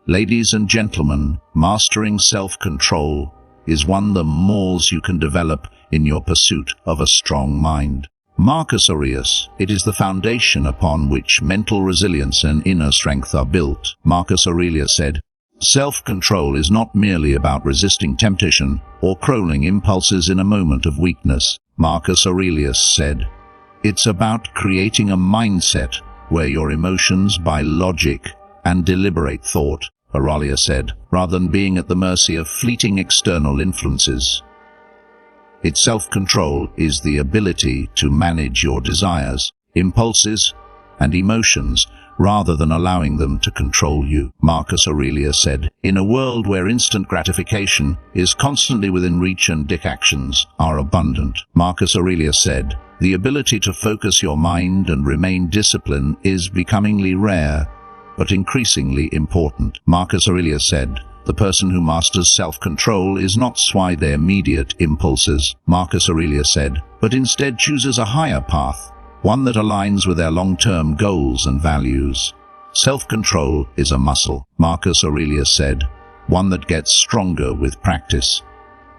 Ladies and gentlemen, mastering self-control is one of the mores you can develop in your pursuit of a strong mind. Marcus Aurelius, it is the foundation upon which mental resilience and inner strength are built. Marcus Aurelius said, "Self-control is not merely about resisting temptation or controlling impulses in a moment of weakness." Marcus Aurelius said, "It's about creating a mindset where your emotions by logic and deliberate thought," Aurelius said, "rather than being at the mercy of fleeting external influences. Its self-control is the ability to manage your desires, impulses, and emotions rather than allowing them to control you." Marcus Aurelius said, "In a world where instant gratification is constantly within reach and distractions are abundant." Marcus Aurelius said, "The ability to focus your mind and remain disciplined is becomingly rare, but increasingly important." Marcus Aurelius said, "The person who masters self-control is not swayed by their immediate impulses," Marcus Aurelius said, "but instead chooses a higher path, one that aligns with their long-term goals and values." Self-control is a muscle, Marcus Aurelius said, one that gets stronger with practice.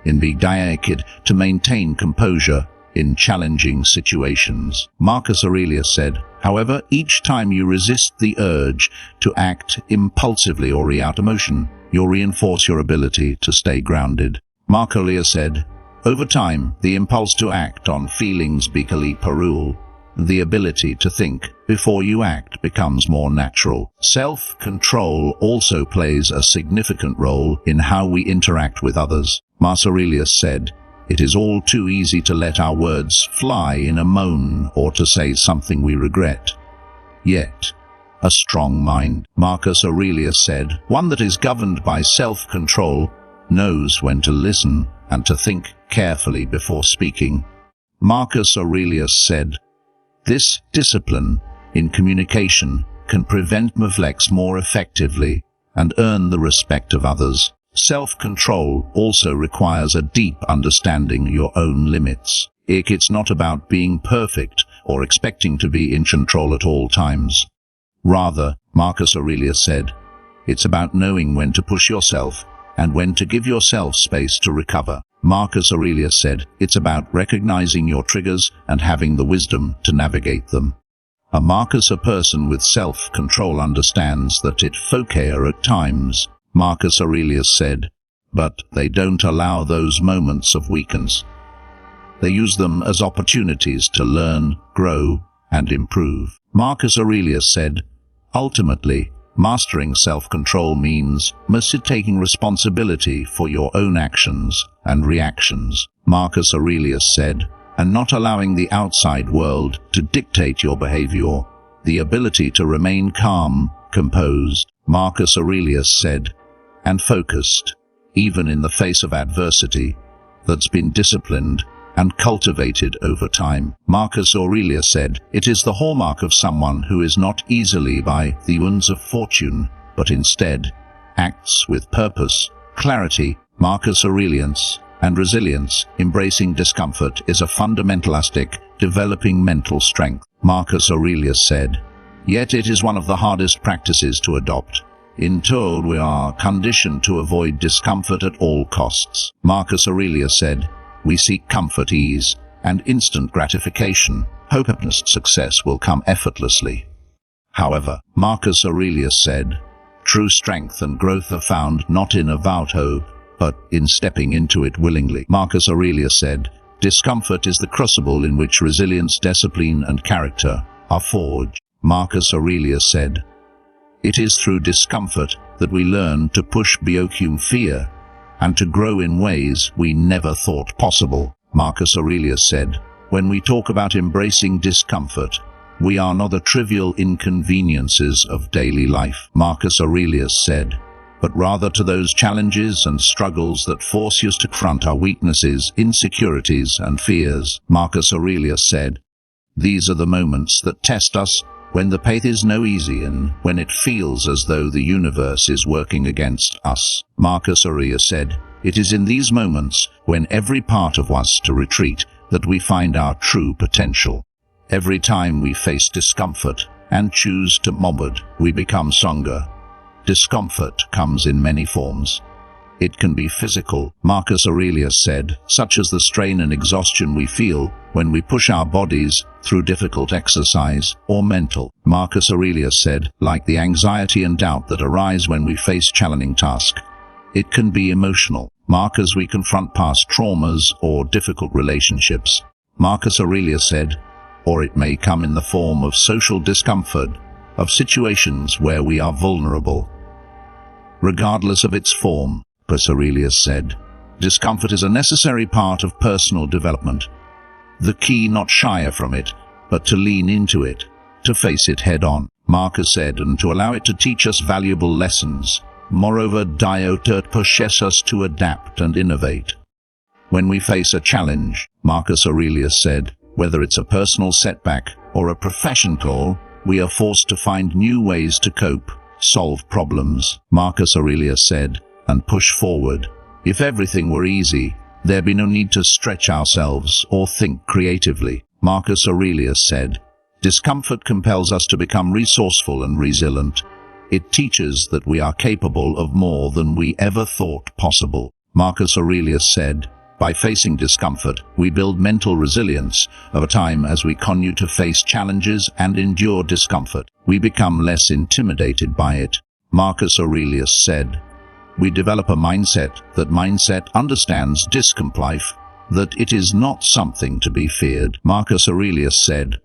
In being diaekid to maintain composure in challenging situations. Marcus Aurelius said, "However, each time you resist the urge to act impulsively or react emotion, you'll reinforce your ability to stay grounded." Marcus Aurelius said, "Over time, the impulse to act on feelings becomes parallel. The ability to think before you act becomes more natural." Self-control also plays a significant role in how we interact with others. Marcus Aurelius said, "It is all too easy to let our words fly in a moan or to say something we regret. Yet, a strong mind," Marcus Aurelius said, "one that is governed by self-control, knows when to listen and to think carefully before speaking." Marcus Aurelius said, "This discipline in communication can prevent conflicts more effectively and earn the respect of others." Self-control also requires a deep understanding of your own limits. It's not about being perfect or expecting to be in control at all times. Rather, Marcus Aurelius said, it's about knowing when to push yourself and when to give yourself space to recover. Marcus Aurelius said, it's about recognizing your triggers and having the wisdom to navigate them. A person with self-control understands that it focus at times, Marcus Aurelius said, but they don't allow those moments of weakness. They use them as opportunities to learn, grow, and improve. Marcus Aurelius said, ultimately, mastering self-control means taking responsibility for your own actions and reactions, Marcus Aurelius said, and not allowing the outside world to dictate your behavior. The ability to remain calm, composed, Marcus Aurelius said, and focused, even in the face of adversity, that's been disciplined and cultivated over time. Marcus Aurelius said, it is the hallmark of someone who is not easily by the winds of fortune, but instead acts with purpose, clarity. Marcus Aurelius and resilience. Embracing discomfort is a fundamental aspect, developing mental strength. Marcus Aurelius said, yet it is one of the hardest practices to adopt. In turn, we are conditioned to avoid discomfort at all costs. Marcus Aurelius said, we seek comfort, ease, and instant gratification. Hoping success will come effortlessly. However, Marcus Aurelius said, true strength and growth are found not in avowed hope, but in stepping into it willingly. Marcus Aurelius said, discomfort is the crucible in which resilience, discipline, and character are forged. Marcus Aurelius said, it is through discomfort that we learn to push beyond fear and to grow in ways we never thought possible. Marcus Aurelius said, when we talk about embracing discomfort, we are not the trivial inconveniences of daily life, Marcus Aurelius said, but rather to those challenges and struggles that force us to confront our weaknesses, insecurities, and fears. Marcus Aurelius said, these are the moments that test us, when the path is no easy and when it feels as though the universe is working against us. Marcus Aurelius said, it is in these moments, when every part of us to retreat, that we find our true potential. Every time we face discomfort and choose to move, we become stronger. Discomfort comes in many forms. It can be physical, Marcus Aurelius said, such as the strain and exhaustion we feel when we push our bodies through difficult exercise, or mental, Marcus Aurelius said, like the anxiety and doubt that arise when we face challenging tasks. It can be emotional, as we confront past traumas or difficult relationships, Marcus Aurelius said, or it may come in the form of social discomfort, of situations where we are vulnerable. Regardless of its form, Marcus Aurelius said, discomfort is a necessary part of personal development. The key not shy from it, but to lean into it, to face it head-on, Marcus said, and to allow it to teach us valuable lessons. Moreover, it pushes us to adapt and innovate. When we face a challenge, Marcus Aurelius said, whether it's a personal setback or a professional goal, we are forced to find new ways to cope, solve problems, Marcus Aurelius said, and push forward. If everything were easy, there'd be no need to stretch ourselves or think creatively, Marcus Aurelius said. Discomfort compels us to become resourceful and resilient. It teaches that we are capable of more than we ever thought possible, Marcus Aurelius said. By facing discomfort, we build mental resilience. Over time, as we continue to face challenges and endure discomfort, we become less intimidated by it, Marcus Aurelius said. We develop a mindset that understands discomfort, that it is not something to be feared, Marcus Aurelius said.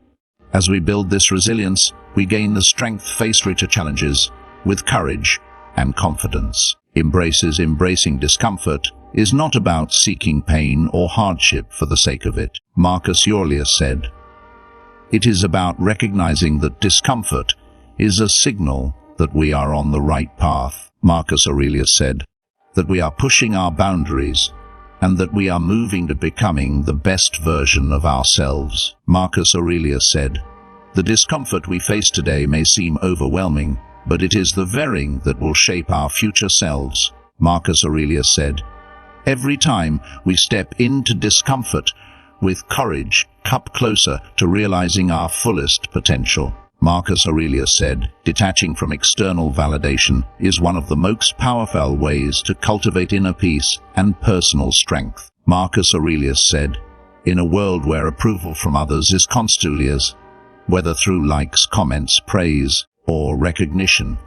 As we build this resilience, we gain the strength to face future challenges with courage and confidence. Embracing discomfort is not about seeking pain or hardship for the sake of it, Marcus Aurelius said. It is about recognizing that discomfort is a signal that we are on the right path, Marcus Aurelius said, that we are pushing our boundaries and that we are moving to becoming the best version of ourselves, Marcus Aurelius said. The discomfort we face today may seem overwhelming, but it is the very that will shape our future selves, Marcus Aurelius said. Every time we step into discomfort with courage, come closer to realizing our fullest potential, Marcus Aurelius said. Detaching from external validation is one of the most powerful ways to cultivate inner peace and personal strength, Marcus Aurelius said. In a world where approval from others is constantly whether through likes, comments, praise, or recognition,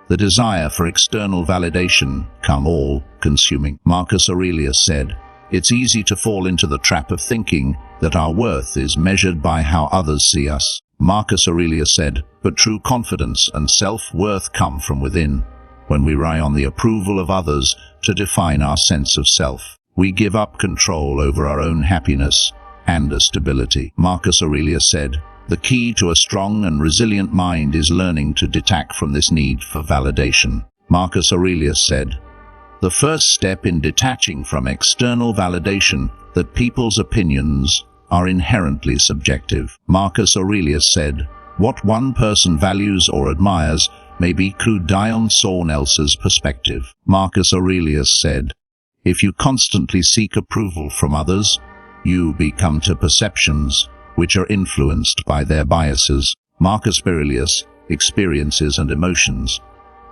the desire for external validation come all-consuming, Marcus Aurelius said. It's easy to fall into the trap of thinking that our worth is measured by how others see us, Marcus Aurelius said, but true confidence and self-worth come from within. When we rely on the approval of others to define our sense of self, we give up control over our own happiness and stability, Marcus Aurelius said. The key to a strong and resilient mind is learning to detach from this need for validation, Marcus Aurelius said. The first step in detaching from external validation that people's opinions are inherently subjective, Marcus Aurelius said. What one person values or admires may be crude on someone else's perspective, Marcus Aurelius said. If you constantly seek approval from others, you become to perceptions which are influenced by their biases, Marcus Aurelius, experiences and emotions.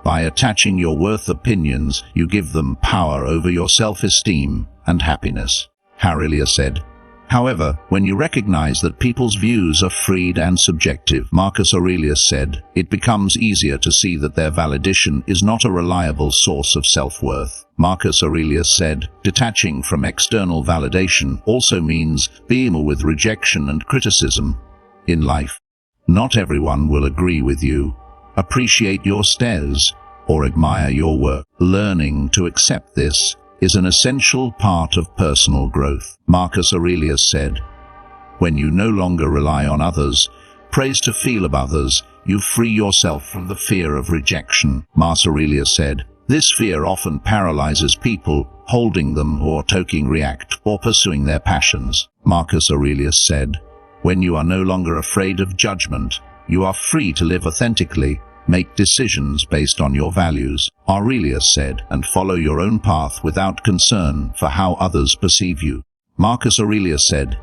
By attaching your worth opinions, you give them power over your self-esteem and happiness, Aurelius said. However, when you recognize that people's views are fluid and subjective, Marcus Aurelius said, it becomes easier to see that their validation is not a reliable source of self-worth, Marcus Aurelius said. Detaching from external validation also means being with rejection and criticism in life. Not everyone will agree with you, appreciate your stance, or admire your work. Learning to accept this is an essential part of personal growth, Marcus Aurelius said. When you no longer rely on others' praise to feel of others, you free yourself from the fear of rejection, Marcus Aurelius said. This fear often paralyzes people, holding them or taking react or pursuing their passions, Marcus Aurelius said. When you are no longer afraid of judgment, you are free to live authentically, make decisions based on your values, Aurelius said, and follow your own path without concern for how others perceive you, Marcus Aurelius said.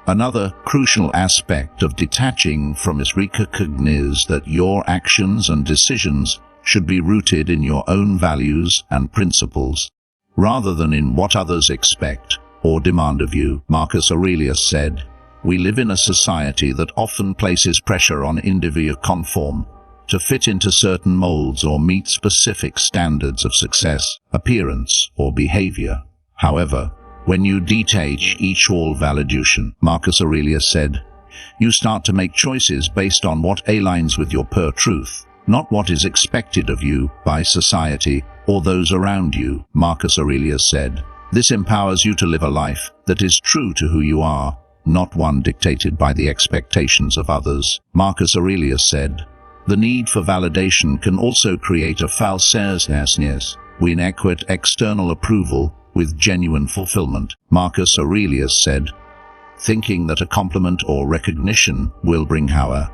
Another crucial aspect of detaching from is recognize that your actions and decisions should be rooted in your own values and principles, rather than in what others expect or demand of you. Marcus Aurelius said, "We live in a society that often places pressure on individuals to conform, to fit into certain molds or meet specific standards of success, appearance, or behavior. However, when you detach all validation," Marcus Aurelius said, "you start to make choices based on what aligns with your pure truth, not what is expected of you by society or those around you." Marcus Aurelius said, "This empowers you to live a life that is true to who you are, not one dictated by the expectations of others." Marcus Aurelius said, "The need for validation can also create a falseness when equate external approval with genuine fulfillment." Marcus Aurelius said, "Thinking that a compliment or recognition will bring power.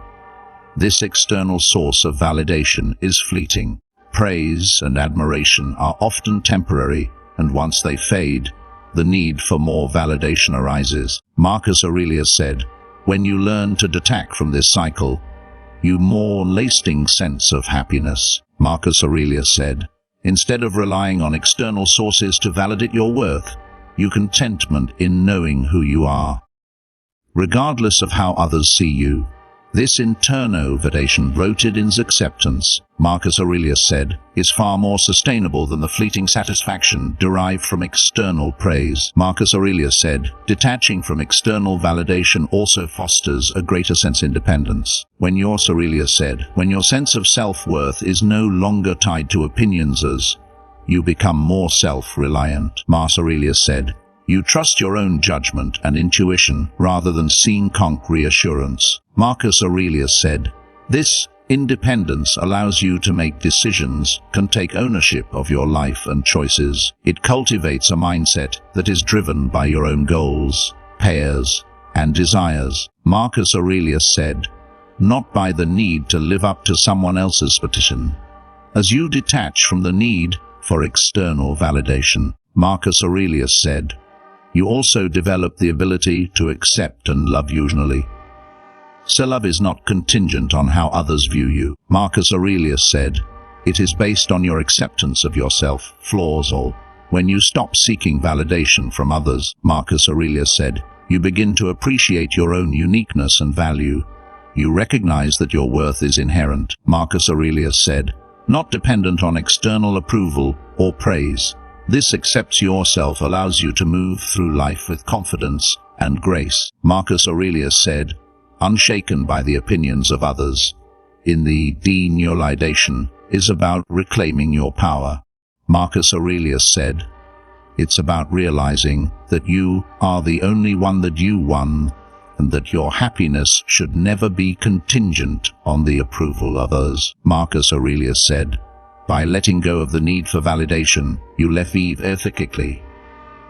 This external source of validation is fleeting. Praise and admiration are often temporary, and once they fade, the need for more validation arises." Marcus Aurelius said, "When you learn to detach from this cycle, you more lasting sense of happiness." Marcus Aurelius said, "Instead of relying on external sources to validate your worth, you contentment in knowing who you are, regardless of how others see you. This internal validation rooted in acceptance," Marcus Aurelius said, "is far more sustainable than the fleeting satisfaction derived from external praise." Marcus Aurelius said, "Detaching from external validation also fosters a greater sense of independence." Aurelius said, "When your sense of self-worth is no longer tied to opinions you become more self-reliant." Marcus Aurelius said, "You trust your own judgment and intuition rather than seeking concrete reassurance." Marcus Aurelius said, "This independence allows you to make decisions, can take ownership of your life and choices. It cultivates a mindset that is driven by your own goals, prayers, and desires." Marcus Aurelius said, "Not by the need to live up to someone else's petition." As you detach from the need for external validation, Marcus Aurelius said, you also develop the ability to accept and love unconditionally. So love is not contingent on how others view you. Marcus Aurelius said, "It is based on your acceptance of yourself, flaws all." When you stop seeking validation from others, Marcus Aurelius said, you begin to appreciate your own uniqueness and value. You recognize that your worth is inherent, Marcus Aurelius said, not dependent on external approval or praise. This accepts yourself allows you to move through life with confidence and grace. Marcus Aurelius said, unshaken by the opinions of others. In the denualization is about reclaiming your power. Marcus Aurelius said, it's about realizing that you are the only one that you won, and that your happiness should never be contingent on the approval of others. Marcus Aurelius said, by letting go of the need for validation, you left ethically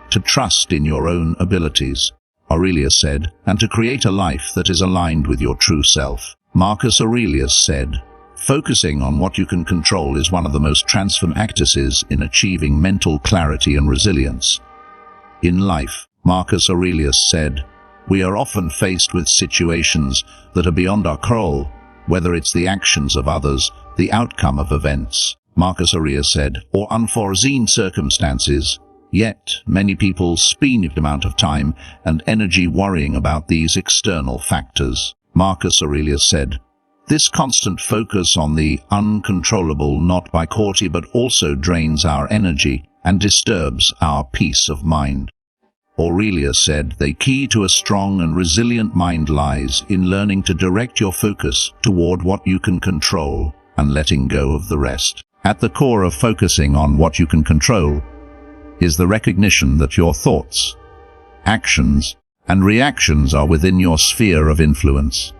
to trust in your own abilities. Aurelius said, and to create a life that is aligned with your true self. Marcus Aurelius said, focusing on what you can control is one of the most transformative practices in achieving mental clarity and resilience. In life, Marcus Aurelius said, we are often faced with situations that are beyond our control, whether it's the actions of others, the outcome of events, Marcus Aurelius said, or unforeseen circumstances. Yet, many people spend an amount of time and energy worrying about these external factors. Marcus Aurelius said, this constant focus on the uncontrollable not by quality but also drains our energy and disturbs our peace of mind. Aurelius said, the key to a strong and resilient mind lies in learning to direct your focus toward what you can control and letting go of the rest. At the core of focusing on what you can control is the recognition that your thoughts, actions, and reactions are within your sphere of influence.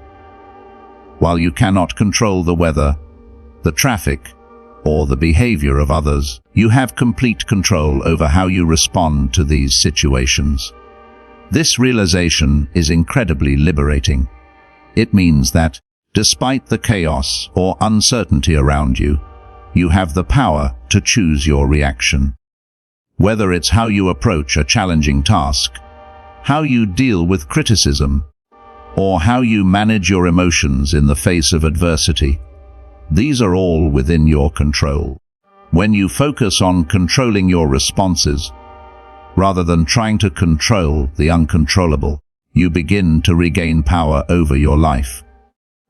While you cannot control the weather, the traffic, or the behavior of others, you have complete control over how you respond to these situations. This realization is incredibly liberating. It means that, despite the chaos or uncertainty around you, you have the power to choose your reaction. Whether it's how you approach a challenging task, how you deal with criticism, or how you manage your emotions in the face of adversity, These are all within your control. When you focus on controlling your responses, rather than trying to control the uncontrollable, you begin to regain power over your life.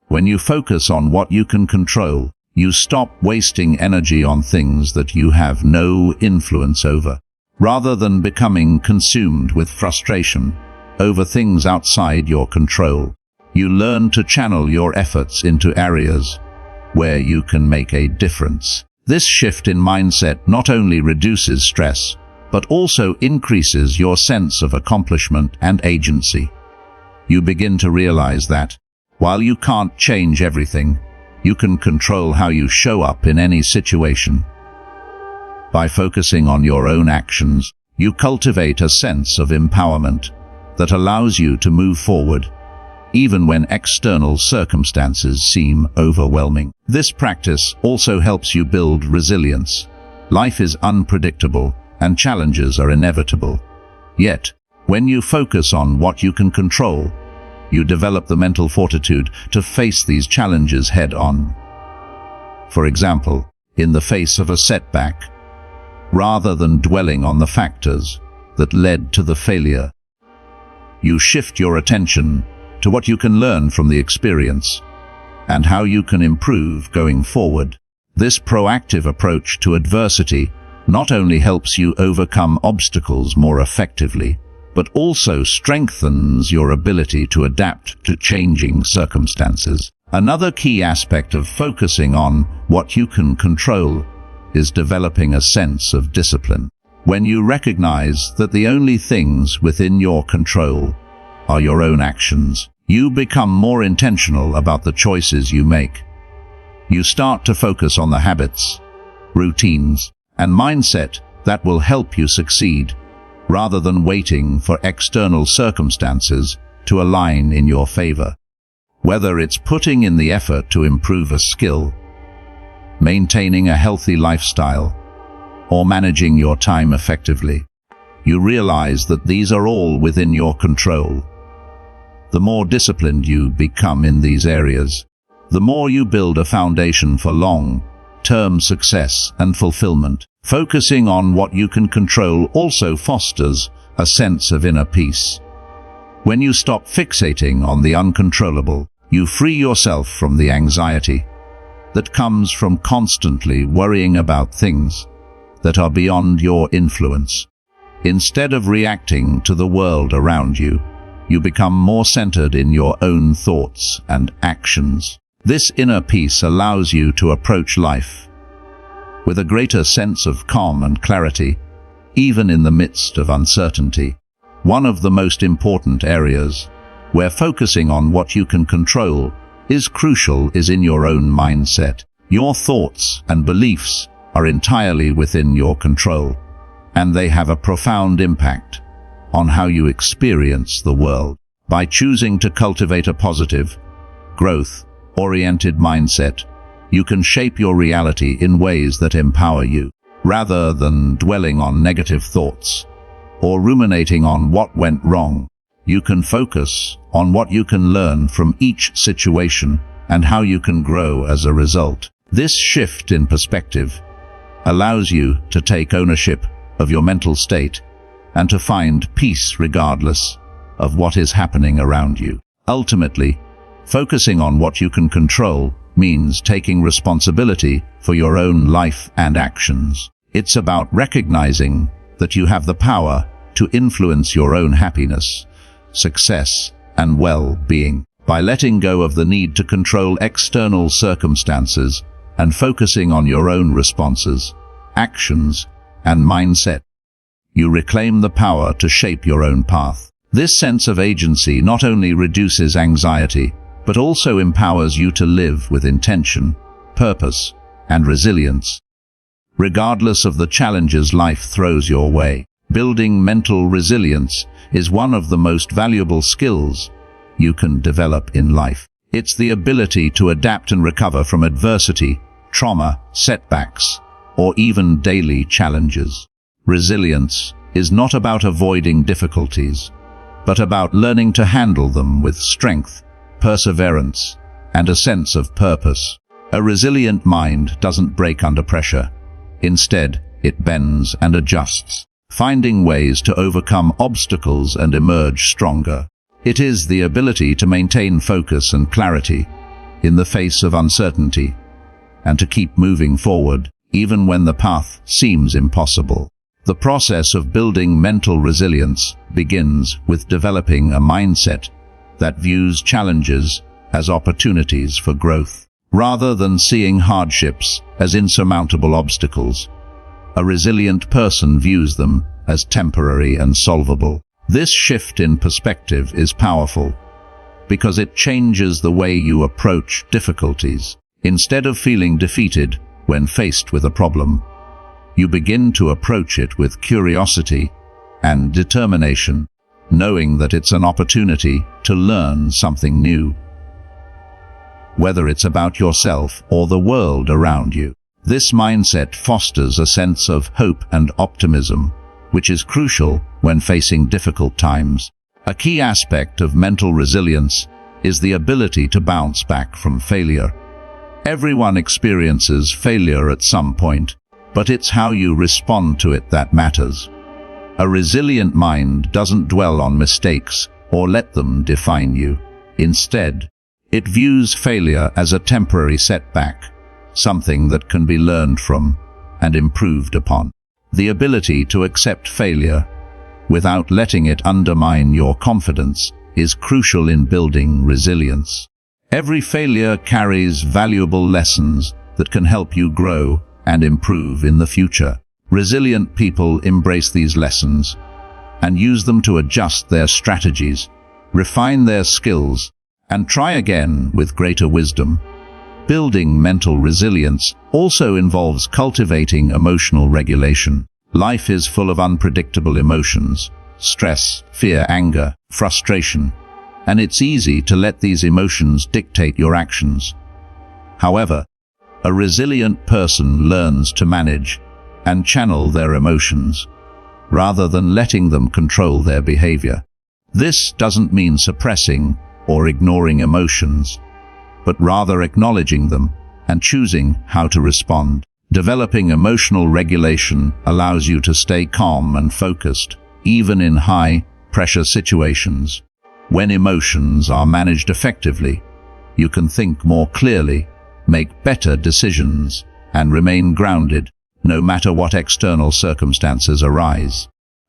When you focus on what you can control, you stop wasting energy on things that you have no influence over. Rather than becoming consumed with frustration over things outside your control, you learn to channel your efforts into areas where you can make a difference. This shift in mindset not only reduces stress, but also increases your sense of accomplishment and agency. You begin to realize that, while you can't change everything, you can control how you show up in any situation. By focusing on your own actions, you cultivate a sense of empowerment that allows you to move forward, even when external circumstances seem overwhelming. This practice also helps you build resilience. Life is unpredictable, and challenges are inevitable. Yet, when you focus on what you can control, you develop the mental fortitude to face these challenges head-on. For example, in the face of a setback, rather than dwelling on the factors that led to the failure, you shift your attention to what you can learn from the experience and how you can improve going forward. This proactive approach to adversity not only helps you overcome obstacles more effectively, but also strengthens your ability to adapt to changing circumstances. Another key aspect of focusing on what you can control is developing a sense of discipline. When you recognize that the only things within your control are your own actions, you become more intentional about the choices you make. You start to focus on the habits, routines, and mindset that will help you succeed, rather than waiting for external circumstances to align in your favor. Whether it's putting in the effort to improve a skill, maintaining a healthy lifestyle, or managing your time effectively, you realize that these are all within your control. The more disciplined you become in these areas, the more you build a foundation for long-term success and fulfillment. Focusing on what you can control also fosters a sense of inner peace. When you stop fixating on the uncontrollable, you free yourself from the anxiety that comes from constantly worrying about things that are beyond your influence. Instead of reacting to the world around you, you become more centered in your own thoughts and actions. This inner peace allows you to approach life with a greater sense of calm and clarity, even in the midst of uncertainty. One of the most important areas where focusing on what you can control is crucial is in your own mindset. Your thoughts and beliefs are entirely within your control, and they have a profound impact on how you experience the world. By choosing to cultivate a positive, growth-oriented mindset, you can shape your reality in ways that empower you. Rather than dwelling on negative thoughts or ruminating on what went wrong, you can focus on what you can learn from each situation and how you can grow as a result. This shift in perspective allows you to take ownership of your mental state and to find peace regardless of what is happening around you. Ultimately, focusing on what you can control means taking responsibility for your own life and actions. It's about recognizing that you have the power to influence your own happiness, success, and well-being. By letting go of the need to control external circumstances and focusing on your own responses, actions, and mindset, you reclaim the power to shape your own path. This sense of agency not only reduces anxiety, but also empowers you to live with intention, purpose, and resilience, regardless of the challenges life throws your way. Building mental resilience is one of the most valuable skills you can develop in life. It's the ability to adapt and recover from adversity, trauma, setbacks, or even daily challenges. Resilience is not about avoiding difficulties, but about learning to handle them with strength, perseverance, and a sense of purpose. A resilient mind doesn't break under pressure. Instead, it bends and adjusts, finding ways to overcome obstacles and emerge stronger. It is the ability to maintain focus and clarity in the face of uncertainty, and to keep moving forward even when the path seems impossible. The process of building mental resilience begins with developing a mindset that views challenges as opportunities for growth, rather than seeing hardships as insurmountable obstacles. A resilient person views them as temporary and solvable. This shift in perspective is powerful because it changes the way you approach difficulties. Instead of feeling defeated when faced with a problem, you begin to approach it with curiosity and determination, knowing that it's an opportunity to learn something new, whether it's about yourself or the world around you. This mindset fosters a sense of hope and optimism, which is crucial when facing difficult times. A key aspect of mental resilience is the ability to bounce back from failure. Everyone experiences failure at some point, but it's how you respond to it that matters. A resilient mind doesn't dwell on mistakes or let them define you. Instead, it views failure as a temporary setback, something that can be learned from and improved upon. The ability to accept failure without letting it undermine your confidence is crucial in building resilience. Every failure carries valuable lessons that can help you grow and improve in the future. Resilient people embrace these lessons and use them to adjust their strategies, refine their skills, and try again with greater wisdom. Building mental resilience also involves cultivating emotional regulation. Life is full of unpredictable emotions: stress, fear, anger, frustration, and it's easy to let these emotions dictate your actions. However, a resilient person learns to manage and channel their emotions, rather than letting them control their behavior. This doesn't mean suppressing or ignoring emotions, but rather acknowledging them and choosing how to respond. Developing emotional regulation allows you to stay calm and focused, even in high-pressure situations. When emotions are managed effectively, you can think more clearly, make better decisions, and remain grounded, no matter what external circumstances arise.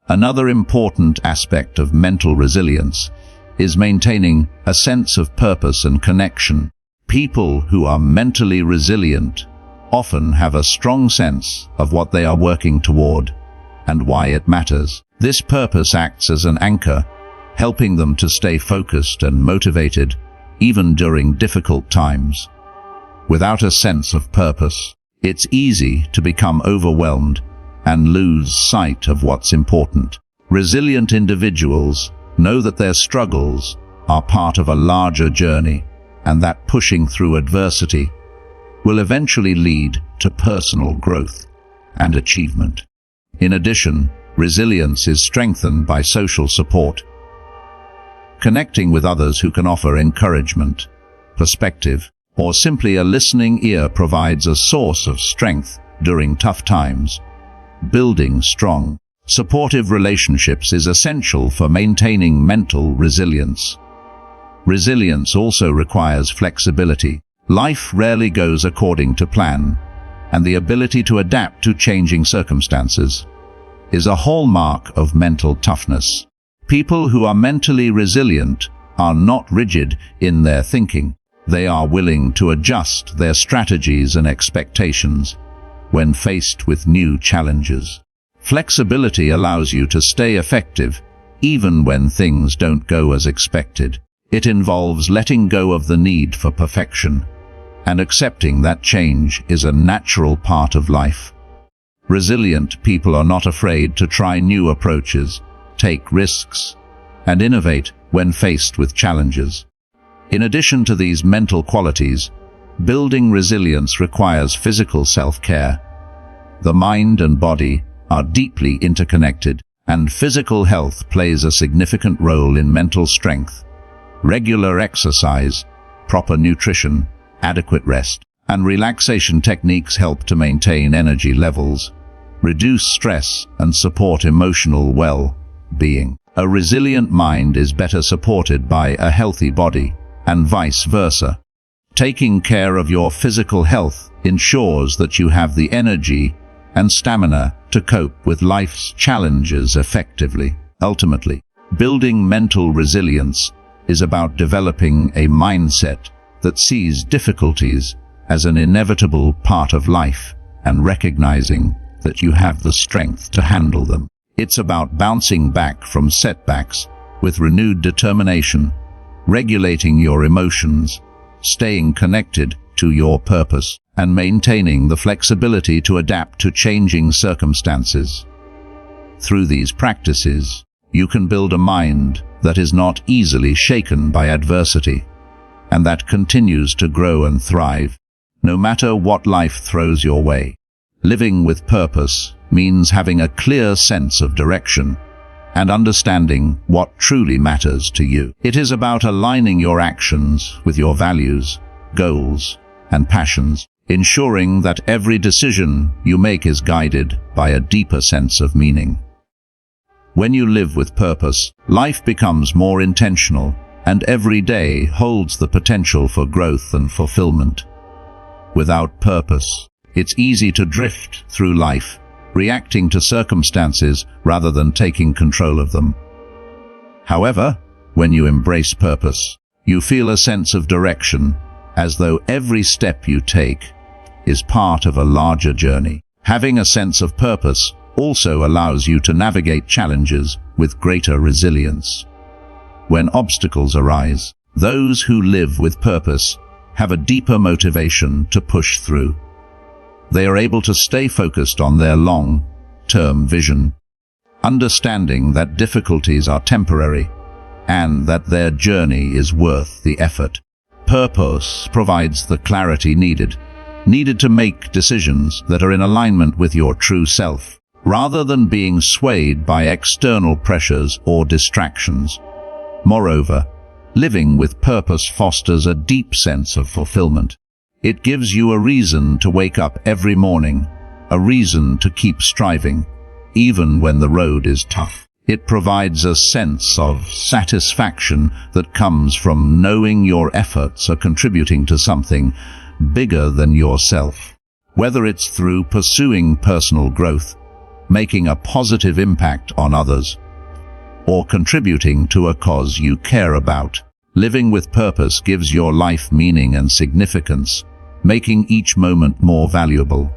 Another important aspect of mental resilience is maintaining a sense of purpose and connection. People who are mentally resilient often have a strong sense of what they are working toward and why it matters. This purpose acts as an anchor, helping them to stay focused and motivated even during difficult times. Without a sense of purpose, it's easy to become overwhelmed and lose sight of what's important. Resilient individuals know that their struggles are part of a larger journey, and that pushing through adversity will eventually lead to personal growth and achievement. In addition, resilience is strengthened by social support. Connecting with others who can offer encouragement, perspective, or simply a listening ear provides a source of strength during tough times. Building strong, supportive relationships is essential for maintaining mental resilience. Resilience also requires flexibility. Life rarely goes according to plan, and the ability to adapt to changing circumstances is a hallmark of mental toughness. People who are mentally resilient are not rigid in their thinking. They are willing to adjust their strategies and expectations when faced with new challenges. Flexibility allows you to stay effective even when things don't go as expected. It involves letting go of the need for perfection and accepting that change is a natural part of life. Resilient people are not afraid to try new approaches, take risks, and innovate when faced with challenges. In addition to these mental qualities, building resilience requires physical self-care. The mind and body are deeply interconnected, and physical health plays a significant role in mental strength. Regular exercise, proper nutrition, adequate rest, and relaxation techniques help to maintain energy levels, reduce stress, and support emotional well-being. A resilient mind is better supported by a healthy body, and vice versa. Taking care of your physical health ensures that you have the energy and stamina to cope with life's challenges effectively. Ultimately, building mental resilience is about developing a mindset that sees difficulties as an inevitable part of life and recognizing that you have the strength to handle them. It's about bouncing back from setbacks with renewed determination, regulating your emotions, staying connected to your purpose, and maintaining the flexibility to adapt to changing circumstances. Through these practices, you can build a mind that is not easily shaken by adversity, and that continues to grow and thrive, no matter what life throws your way. Living with purpose means having a clear sense of direction and understanding what truly matters to you. It is about aligning your actions with your values, goals, and passions, ensuring that every decision you make is guided by a deeper sense of meaning. When you live with purpose, life becomes more intentional, and every day holds the potential for growth and fulfillment. Without purpose, it's easy to drift through life, reacting to circumstances rather than taking control of them. However, when you embrace purpose, you feel a sense of direction, as though every step you take is part of a larger journey. Having a sense of purpose also allows you to navigate challenges with greater resilience. When obstacles arise, those who live with purpose have a deeper motivation to push through. They are able to stay focused on their long-term vision, understanding that difficulties are temporary and that their journey is worth the effort. Purpose provides the clarity needed to make decisions that are in alignment with your true self, rather than being swayed by external pressures or distractions. Moreover, living with purpose fosters a deep sense of fulfillment. It gives you a reason to wake up every morning, a reason to keep striving, even when the road is tough. It provides a sense of satisfaction that comes from knowing your efforts are contributing to something bigger than yourself. Whether it's through pursuing personal growth, making a positive impact on others, or contributing to a cause you care about, living with purpose gives your life meaning and significance, making each moment more valuable.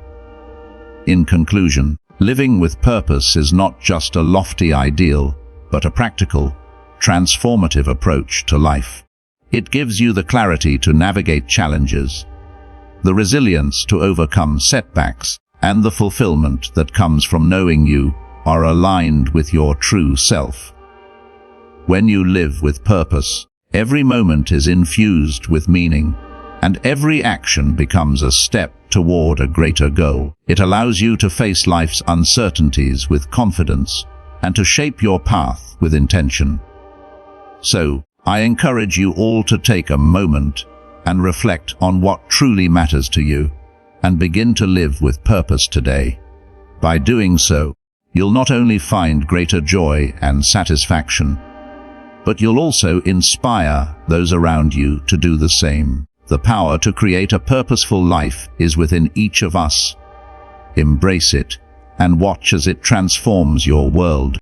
In conclusion, living with purpose is not just a lofty ideal, but a practical, transformative approach to life. It gives you the clarity to navigate challenges, the resilience to overcome setbacks, and the fulfillment that comes from knowing you are aligned with your true self. When you live with purpose, every moment is infused with meaning, and every action becomes a step toward a greater goal. It allows you to face life's uncertainties with confidence and to shape your path with intention. So, I encourage you all to take a moment and reflect on what truly matters to you and begin to live with purpose today. By doing so, you'll not only find greater joy and satisfaction, but you'll also inspire those around you to do the same. The power to create a purposeful life is within each of us. Embrace it and watch as it transforms your world.